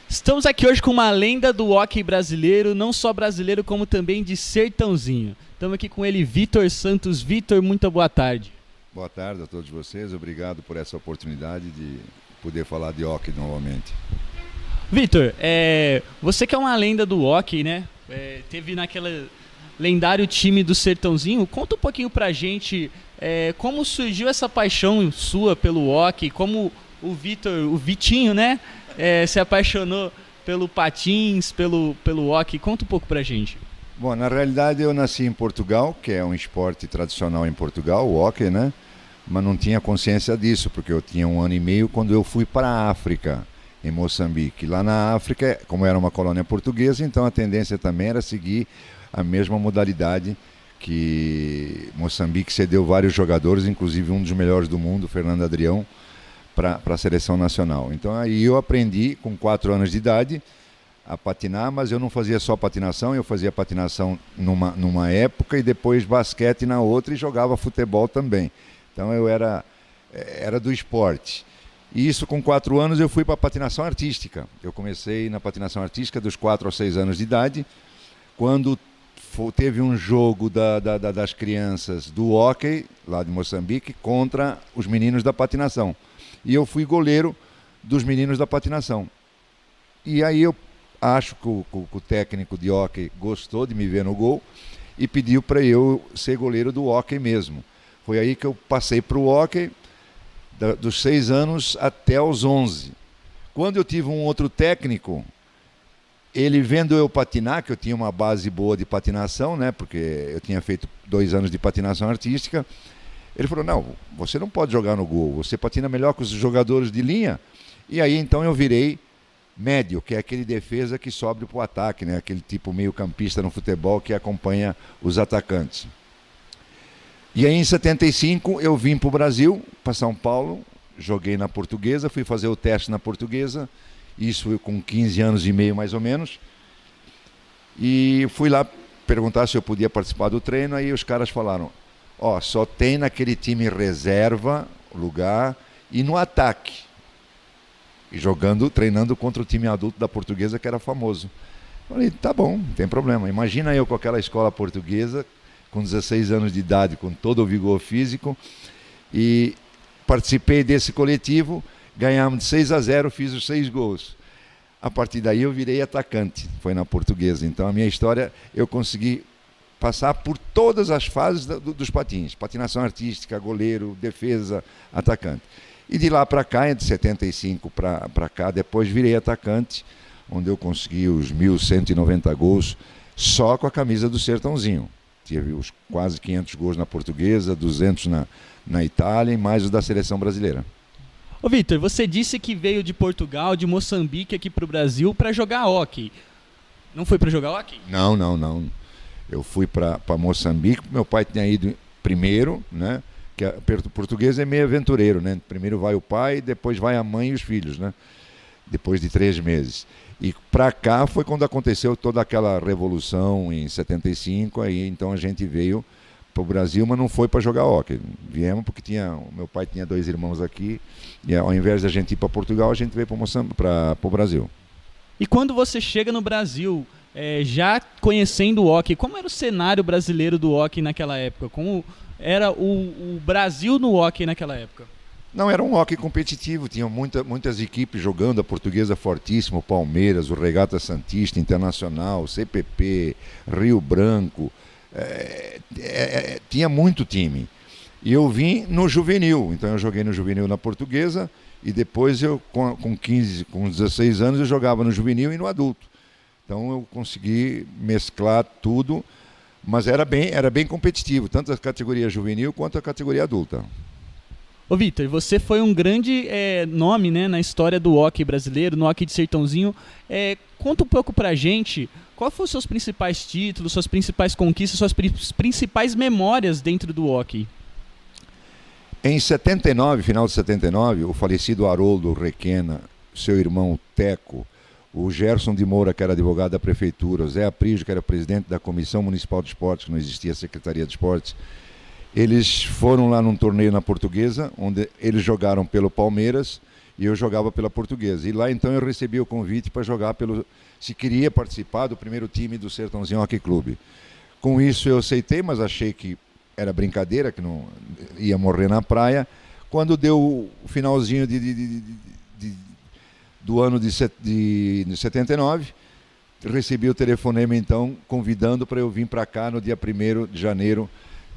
Estamos aqui hoje com uma lenda do hóquei brasileiro, não só brasileiro, como também de Sertãozinho. Estamos aqui com ele, Vitor Santos. Vitor, muito boa tarde. Boa tarde a todos vocês, obrigado por essa oportunidade de poder falar de hóquei novamente. Vitor, você que é uma lenda do hóquei, né? Teve naquele lendário time do Sertãozinho. Conta um pouquinho pra gente como surgiu essa paixão sua pelo hóquei, como o Vitinho, né? Se apaixonou pelo patins, pelo hóquei. Conta um pouco pra gente. Bom, na realidade eu nasci em Portugal, que é um esporte tradicional em Portugal, o hóquei, né? Mas não tinha consciência disso, porque eu tinha 1 ano e meio quando eu fui para a África, em Moçambique. Lá na África, como era uma colônia portuguesa, então a tendência também era seguir a mesma modalidade que Moçambique cedeu vários jogadores, inclusive um dos melhores do mundo, Fernando Adrião, para a seleção nacional. Então aí eu aprendi com 4 anos de idade a patinar, mas eu não fazia só patinação, eu fazia patinação numa época e depois basquete na outra e jogava futebol também. Então eu era do esporte. E isso com 4 anos eu fui para a patinação artística. Eu comecei na patinação artística dos 4 aos 6 anos de idade, quando teve um jogo das crianças do hóquei, lá de Moçambique, contra os meninos da patinação. E eu fui goleiro dos meninos da patinação. E aí eu acho que o técnico de hóquei gostou de me ver no gol e pediu para eu ser goleiro do hóquei mesmo. Foi aí que eu passei para o hóquei dos 6 anos até os 11. Quando eu tive um outro técnico, ele vendo eu patinar, que eu tinha uma base boa de patinação, né, porque eu tinha feito 2 anos de patinação artística, ele falou, não, você não pode jogar no gol, você patina melhor que os jogadores de linha. E aí então eu virei médio, que é aquele defesa que sobe para o ataque, né? Aquele tipo meio campista no futebol que acompanha os atacantes. E aí em 75 eu vim para o Brasil, para São Paulo, joguei na Portuguesa, fui fazer o teste na Portuguesa, isso com 15 anos e meio mais ou menos, e fui lá perguntar se eu podia participar do treino, aí os caras falaram, só tem naquele time reserva lugar e no ataque. E treinando contra o time adulto da Portuguesa, que era famoso. Falei, tá bom, não tem problema. Imagina eu com aquela escola portuguesa, com 16 anos de idade, com todo o vigor físico, e participei desse coletivo, ganhamos de 6-0, fiz os 6 gols. A partir daí eu virei atacante, foi na Portuguesa. Então a minha história, eu consegui passar por todas as fases dos patins, patinação artística, goleiro, defesa, atacante. E de lá para cá, de 75 para cá, depois virei atacante, onde eu consegui os 1.190 gols só com a camisa do Sertãozinho. Tive os quase 500 gols na Portuguesa, 200 na Itália e mais os da seleção brasileira. Ô Vitor, você disse que veio de Portugal, de Moçambique aqui para o Brasil para jogar hóquei. Não foi para jogar hóquei? Não. Eu fui para Moçambique, meu pai tinha ido primeiro, né? Que o português é meio aventureiro, né? Primeiro vai o pai, depois vai a mãe e os filhos, né? Depois de 3 meses. E para cá foi quando aconteceu toda aquela revolução em 75, aí então a gente veio para o Brasil, mas não foi para jogar hóquei. Viemos porque o meu pai tinha 2 irmãos aqui, e ao invés de a gente ir para Portugal, a gente veio para o Brasil. E quando você chega no Brasil, já conhecendo o hóquei, como era o cenário brasileiro do hóquei naquela época? Como era o Brasil no hóquei naquela época? Não, era um hóquei competitivo, tinham muitas equipes jogando, a Portuguesa fortíssima, o Palmeiras, o Regata Santista, Internacional, CPP, Rio Branco, tinha muito time. E eu vim no juvenil, então eu joguei no juvenil na Portuguesa e depois eu, com 16 anos, eu jogava no juvenil e no adulto. Então eu consegui mesclar tudo, mas era bem competitivo, tanto a categoria juvenil quanto a categoria adulta. Ô Vitor, você foi um grande nome, né, na história do hóquei brasileiro, no hóquei de Sertãozinho. Conta um pouco pra gente, quais foram os seus principais títulos, suas principais conquistas, suas principais memórias dentro do hóquei? Em 79, final de 79, o falecido Haroldo Requena, seu irmão Teco, o Gerson de Moura, que era advogado da prefeitura, o Zé Aprígio, que era presidente da Comissão Municipal de Esportes, que não existia a Secretaria de Esportes, eles foram lá num torneio na Portuguesa, onde eles jogaram pelo Palmeiras e eu jogava pela Portuguesa. E lá então eu recebi o convite para jogar se queria participar do primeiro time do Sertãozinho Hockey Clube. Com isso eu aceitei, mas achei que era brincadeira, que não ia morrer na praia. Quando deu o finalzinho do ano de 79, recebi o telefonema então convidando para eu vir para cá no dia 1º de janeiro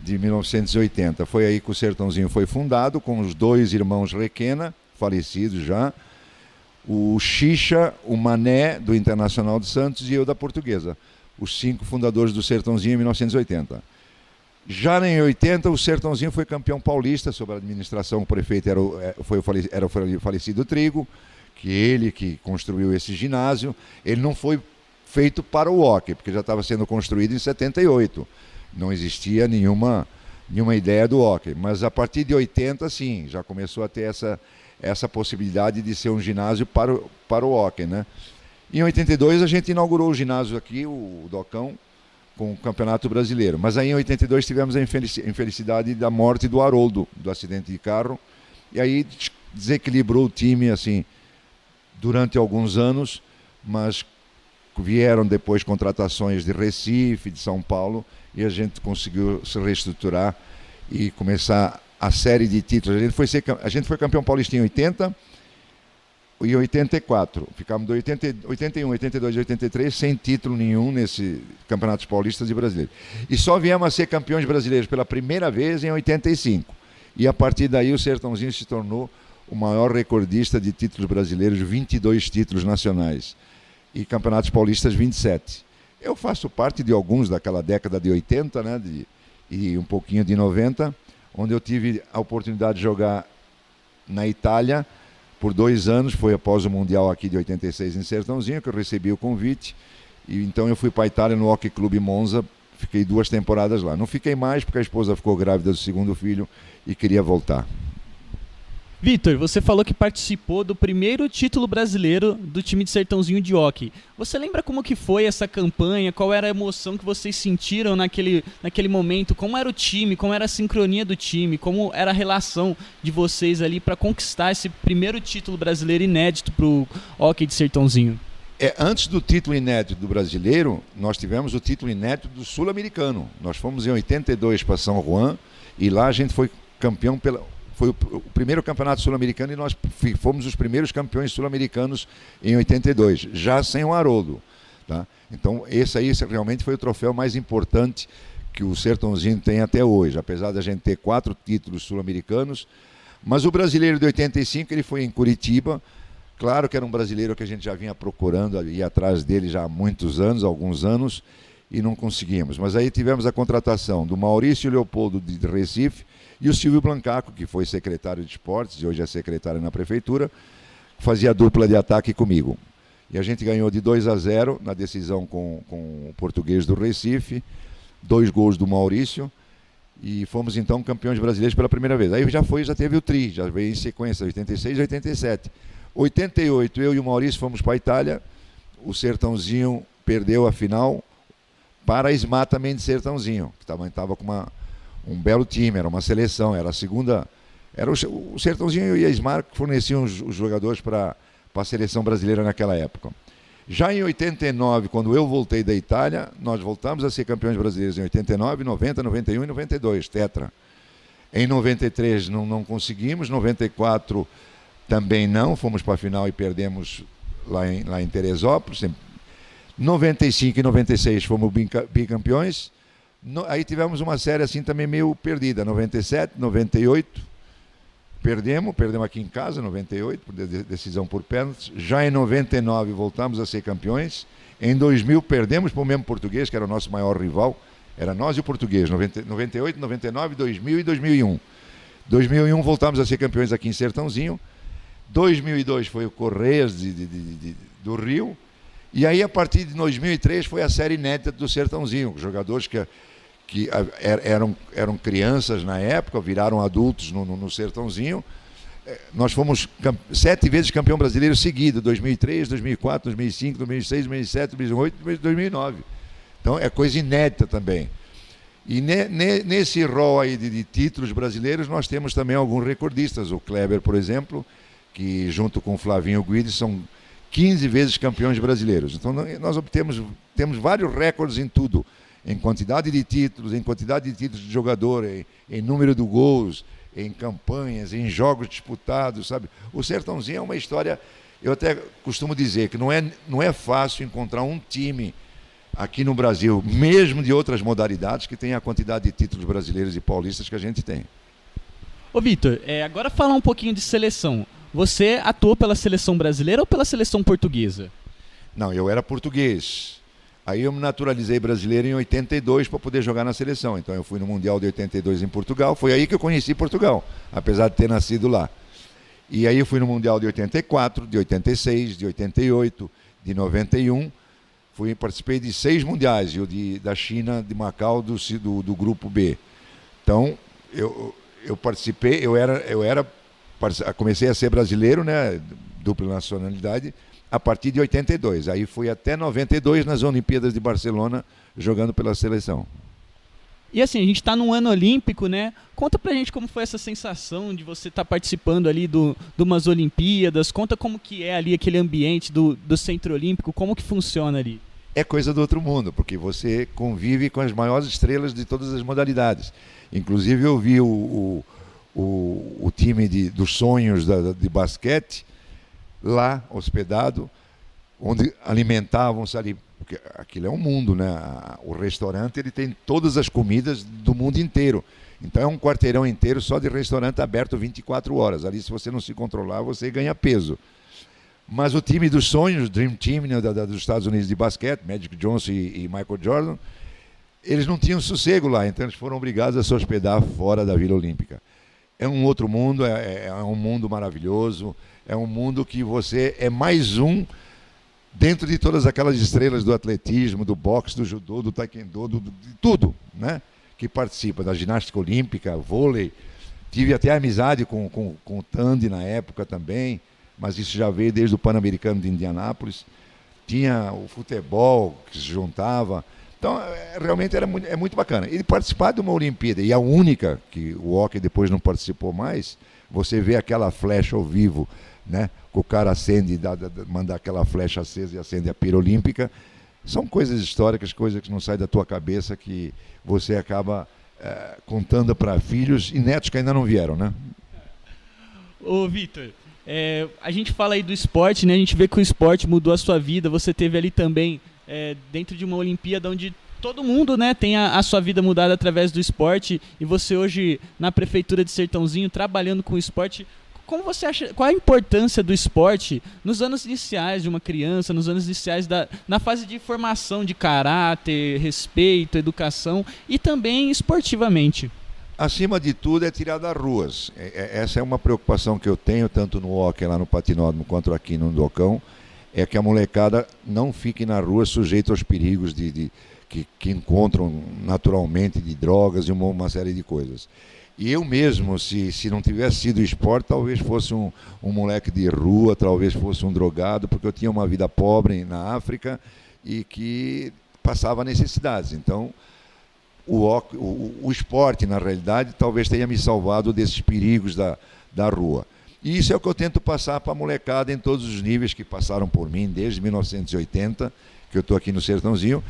de 1980. Foi aí que o Sertãozinho foi fundado, com os 2 irmãos Requena, falecidos já, o Xixa, o Mané, do Internacional de Santos, e eu da Portuguesa. Os 5 fundadores do Sertãozinho em 1980. Já em 80, o Sertãozinho foi campeão paulista, sob a administração. O prefeito era o falecido Trigo, que construiu esse ginásio. Ele não foi feito para o hockey, porque já estava sendo construído em 78. Não existia nenhuma ideia do hockey. Mas a partir de 80, sim, já começou a ter essa possibilidade de ser um ginásio para o hockey, né? Em 82 a gente inaugurou o ginásio aqui, o Docão, com o Campeonato Brasileiro. Mas aí em 82 tivemos a infelicidade da morte do Haroldo, do acidente de carro, e aí desequilibrou o time assim durante alguns anos, mas vieram depois contratações de Recife, de São Paulo, e a gente conseguiu se reestruturar e começar a série de títulos. A gente foi campeão paulista em 80 e 84. Ficamos de 81, 82 e 83 sem título nenhum nesse Campeonatos Paulistas e Brasileiros. E só viemos a ser campeões brasileiros pela primeira vez em 85. E a partir daí o Sertãozinho se tornou o maior recordista de títulos brasileiros, 22 títulos nacionais. E Campeonatos Paulistas, 27. Eu faço parte de alguns daquela década de 80, né, e um pouquinho de 90, onde eu tive a oportunidade de jogar na Itália por 2 anos. Foi após o Mundial aqui de 86 em Sertãozinho que eu recebi o convite, e então eu fui para a Itália no Hockey Clube Monza. Fiquei 2 temporadas lá. Não fiquei mais porque a esposa ficou grávida do 2º filho e queria voltar. Vitor, você falou que participou do primeiro título brasileiro do time de Sertãozinho de Hockey. Você lembra como que foi essa campanha? Qual era a emoção que vocês sentiram naquele momento? Como era o time? Como era a sincronia do time? Como era a relação de vocês ali para conquistar esse primeiro título brasileiro inédito para o Hockey de Sertãozinho? Antes do título inédito do brasileiro, nós tivemos o título inédito do sul-americano. Nós fomos em 82 para São Juan e lá a gente foi campeão Foi o primeiro campeonato sul-americano e nós fomos os primeiros campeões sul-americanos em 82, já sem o Haroldo. Tá? Então, esse aí realmente foi o troféu mais importante que o Sertãozinho tem até hoje, apesar da gente ter 4 títulos sul-americanos. Mas o brasileiro de 85, ele foi em Curitiba. Claro que era um brasileiro que a gente já vinha procurando, ir atrás dele já há muitos anos, alguns anos, e não conseguimos. Mas aí tivemos a contratação do Maurício Leopoldo de Recife, e o Silvio Blancaco, que foi secretário de esportes e hoje é secretário na prefeitura, fazia dupla de ataque comigo. E a gente ganhou de 2-0 na decisão com o Português do Recife, 2 gols do Maurício, e fomos então campeões brasileiros pela primeira vez. Aí já teve o tri, já veio em sequência, 86 e 87. 88, eu e o Maurício fomos para a Itália, o Sertãozinho perdeu a final para a SMAT também de Sertãozinho, que também estava com um belo time, era uma seleção, era a segunda. O Sertãozinho e a SMAT que forneciam os jogadores para a seleção brasileira naquela época. Já em 89, quando eu voltei da Itália, nós voltamos a ser campeões brasileiros em 89, 90, 91 e 92, tetra. Em 93 não conseguimos, 94 também não, fomos para a final e perdemos lá em Teresópolis. 95 e 96 fomos bicampeões. Aí tivemos uma série assim também meio perdida, 97, 98, perdemos aqui em casa, 98, por decisão por pênaltis. Já em 99 voltamos a ser campeões. Em 2000 perdemos para o mesmo Português, que era o nosso maior rival, era nós e o Português, 98, 99, 2000 e 2001. 2001 voltamos a ser campeões aqui em Sertãozinho. 2002 foi o Correias do Rio. E aí, a partir de 2003, foi a série inédita do Sertãozinho. Jogadores que eram crianças na época, viraram adultos no Sertãozinho. Nós fomos 7 vezes campeão brasileiro seguido, 2003, 2004, 2005, 2006, 2007, 2008 e 2009. Então, é coisa inédita também. E nesse rol aí de títulos brasileiros, nós temos também alguns recordistas. O Kleber, por exemplo, que junto com o Flavinho Guidi são 15 vezes campeões brasileiros. Então nós temos vários recordes em tudo, em quantidade de títulos, de jogador, em número de gols, em campanhas, em jogos disputados, sabe? O Sertãozinho é uma história, eu até costumo dizer que não é fácil encontrar um time aqui no Brasil, mesmo de outras modalidades, que tenha a quantidade de títulos brasileiros e paulistas que a gente tem. Ô Vitor, agora falar um pouquinho de seleção. Você atuou pela seleção brasileira ou pela seleção portuguesa? Não, eu era português. Aí eu me naturalizei brasileiro em 82 para poder jogar na seleção. Então eu fui no Mundial de 82 em Portugal. Foi aí que eu conheci Portugal, apesar de ter nascido lá. E aí eu fui no Mundial de 84, de 86, de 88, de 91. Participei de 6 mundiais, e o da China, de Macau, do grupo B. Então eu participei, comecei a ser brasileiro, né, dupla nacionalidade, a partir de 82. Aí fui até 92 nas Olimpíadas de Barcelona, jogando pela seleção. E assim, a gente está num ano olímpico, né? Conta pra gente como foi essa sensação de você estar participando ali de umas Olimpíadas. Conta como que é ali aquele ambiente do Centro Olímpico, como que funciona ali. É coisa do outro mundo, porque você convive com as maiores estrelas de todas as modalidades. Inclusive eu vi o time dos sonhos de basquete lá hospedado, onde alimentavam-se ali, porque aquilo é um mundo, né? O restaurante ele tem todas as comidas do mundo inteiro. Então é um quarteirão inteiro só de restaurante aberto 24 horas. Ali, se você não se controlar, você ganha peso. Mas o time dos sonhos, Dream Team, né, dos Estados Unidos de basquete, Magic Johnson e Michael Jordan, eles não tinham sossego lá, então eles foram obrigados a se hospedar fora da Vila Olímpica. É um outro mundo, é um mundo maravilhoso, é um mundo que você é mais um dentro de todas aquelas estrelas do atletismo, do boxe, do judô, do taekwondo, de tudo, né? Que participa da ginástica olímpica, vôlei. Tive até amizade com o Tandy na época também, mas isso já veio desde o Pan-Americano de Indianápolis. Tinha o futebol que se juntava. Então, realmente é muito bacana. E participar de uma Olimpíada, e a única, que o hockey depois não participou mais, você vê aquela flecha ao vivo, né? Que o cara acende, manda aquela flecha acesa e acende a pira olímpica. São coisas históricas, coisas que não saem da tua cabeça, que você acaba contando para filhos e netos que ainda não vieram, né? Ô, Vitor, a gente fala aí do esporte, né? A gente vê que o esporte mudou a sua vida. Você teve ali também dentro de uma Olimpíada onde todo mundo, né, tem a sua vida mudada através do esporte, e você hoje na prefeitura de Sertãozinho trabalhando com o esporte. Como você acha, qual a importância do esporte nos anos iniciais de uma criança, nos anos iniciais na fase de formação de caráter, respeito, educação e também esportivamente? Acima de tudo é tirar das ruas. Essa é uma preocupação que eu tenho, tanto no hóquei lá no patinódromo quanto aqui no Docão, é que a molecada não fique na rua sujeita aos perigos que encontram naturalmente, de drogas e uma série de coisas. E eu mesmo, se não tivesse sido esporte, talvez fosse um moleque de rua, talvez fosse um drogado, porque eu tinha uma vida pobre na África e que passava necessidades. Então, o esporte, na realidade, talvez tenha me salvado desses perigos da rua. E isso é o que eu tento passar para a molecada em todos os níveis que passaram por mim, desde 1980, que eu estou aqui no Sertãozinho,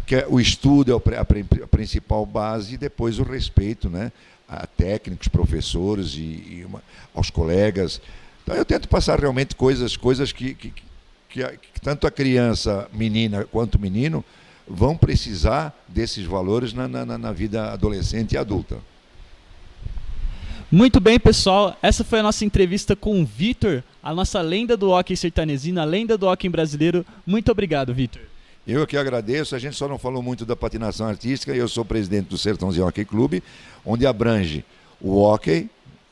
que o estudo é a principal base, e depois o respeito, né, a técnicos, professores e aos colegas. Então eu tento passar realmente coisas que tanto a criança, menina, quanto o menino, vão precisar desses valores na vida adolescente e adulta. Muito bem, pessoal. Essa foi a nossa entrevista com o Vitor, a nossa lenda do hóquei sertanezino, a lenda do hóquei brasileiro. Muito obrigado, Vitor. Eu que agradeço. A gente só não falou muito da patinação artística. Eu sou presidente do Sertãozinho Hockey Clube, onde abrange o hóquei,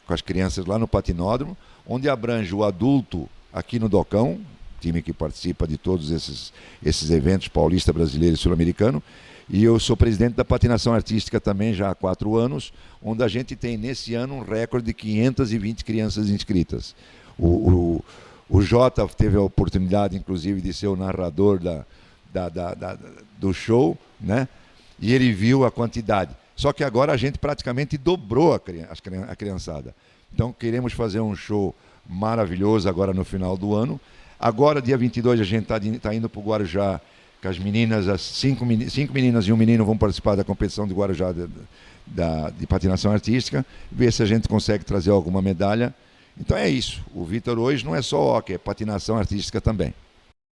com as crianças lá no patinódromo, onde abrange o adulto aqui no Docão, time que participa de todos esses eventos paulista, brasileiro e sul-americano. E eu sou presidente da patinação artística também já há 4 anos, onde a gente tem nesse ano um recorde de 520 crianças inscritas. O Jota teve a oportunidade, inclusive, de ser o narrador do show, né? E ele viu a quantidade. Só que agora a gente praticamente dobrou a criançada. Então queremos fazer um show maravilhoso agora no final do ano. Agora, dia 22, a gente está indo para o Guarujá, que as meninas, as cinco meninas e um menino vão participar da competição de Guarujá de patinação artística, ver se a gente consegue trazer alguma medalha. Então é isso. O Vitor hoje não é só hóquei, é patinação artística também.